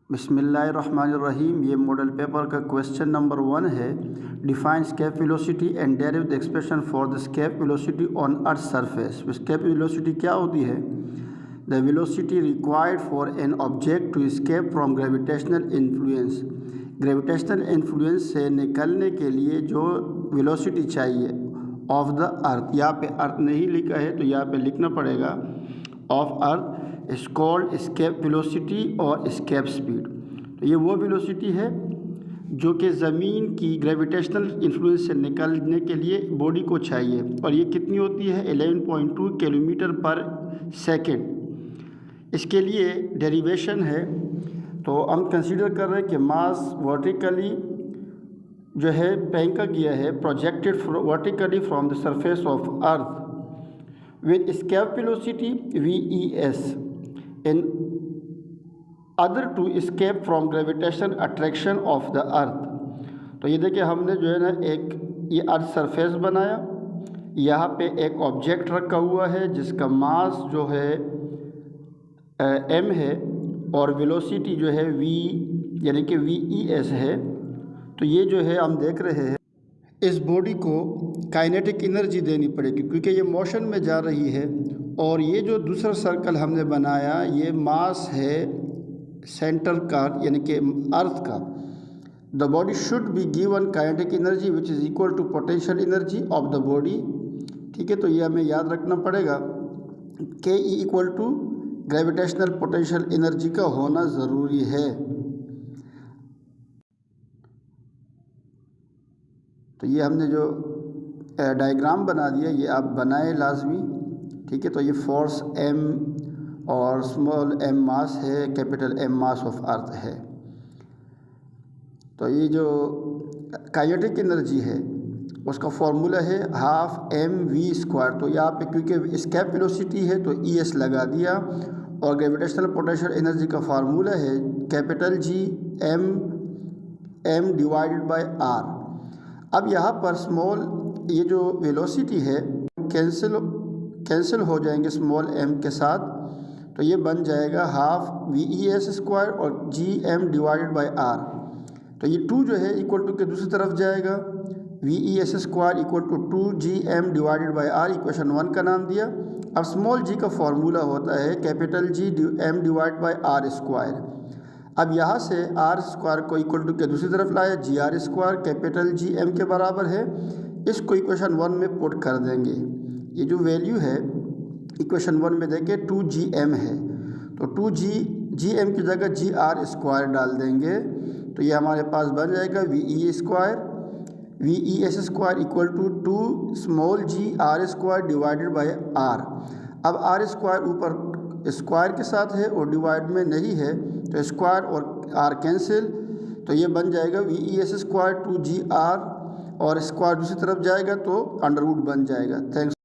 बिस्मिल्लाहिर्रहमानिर्रहीम। ये model paper का क्वेश्चन नंबर 1 है। Define escape velocity and derive the expression for the escape velocity on earth surface. Escape velocity क्या होती है? The velocity required for an object to escape from gravitational influence. Gravitational influence से निकलने के लिए जो velocity चाहिए ऑफ द अर्थ, यहाँ पे अर्थ नहीं लिखा है तो यहाँ पे लिखना पड़ेगा of earth is called escape velocity और स्केप स्पीड। तो ये वो वेलोसिटी है जो कि ज़मीन की ग्रेविटेशनल इन्फ्लुएंस से निकलने के लिए बॉडी को चाहिए, और ये कितनी होती है? 11.2 किलोमीटर पर सेकेंड। इसके लिए डेरिवेशन है, तो हम कंसीडर कर रहे हैं कि मास वर्टिकली जो है फेंका गया है, projected vertically from the surface of earth with escape velocity VES in other to escape from gravitational attraction of the earth। तो ये देखिए हमने जो है ना एक ये अर्थ सरफेस बनाया, यहाँ पे एक ऑब्जेक्ट रखा हुआ है जिसका मास जो है m है और वेलोसिटी जो है v यानी कि VES है। तो ये जो है हम देख रहे हैं इस बॉडी को काइनेटिक एनर्जी देनी पड़ेगी क्योंकि ये मोशन में जा रही है, और ये जो दूसरा सर्कल हमने बनाया ये मास है सेंटर का यानी कि अर्थ का। The body should be given kinetic energy which is equal to potential energy of the body. ठीक है, तो ये हमें याद रखना पड़ेगा के E equal to gravitational potential energy का होना ज़रूरी है। तो ये हमने जो डायग्राम बना दिया ये आप बनाए लाजमी। ठीक है, तो ये फोर्स m और स्मॉल m मास है, capital M mass of earth है। तो ये जो काइनेटिक एनर्जी है उसका फॉर्मूला है हाफ mv²। तो यहाँ पे क्योंकि स्केप वेलोसिटी है तो ES लगा दिया, और ग्रेविटेशनल पोटेंशियल एनर्जी का फार्मूला है capital G m divided by r। अब यहाँ पर स्मॉल ये जो वेलोसिटी है कैंसिल हो जाएंगे स्मॉल m के साथ, तो ये बन जाएगा हाफ VES² और GM डिवाइडेड बाय r। तो ये 2 जो है इक्वल टू के दूसरी तरफ जाएगा, VES² equal to 2GM divided by r, equation 1 का नाम दिया। अब स्मॉल g का फॉर्मूला होता है capital G m divide by r²। अब यहाँ से r² को इक्वल टू के दूसरी तरफ लाया, GR² कैपिटल GM के बराबर है। इसको इक्वेशन 1 में पुट कर देंगे। ये जो वैल्यू है इक्वेशन 1 में देखें 2GM है, तो 2GM की जगह GR² डाल देंगे, तो ये हमारे पास बन जाएगा VES² equal to 2 small GR² divided by r। अब r² ऊपर स्क्वायर के साथ है और डिवाइड में नहीं है, तो स्क्वायर और r कैंसिल, तो ये बन जाएगा VES² 2GR, और स्क्वायर दूसरी तरफ जाएगा तो अंडरवुड बन जाएगा। थैंक्स।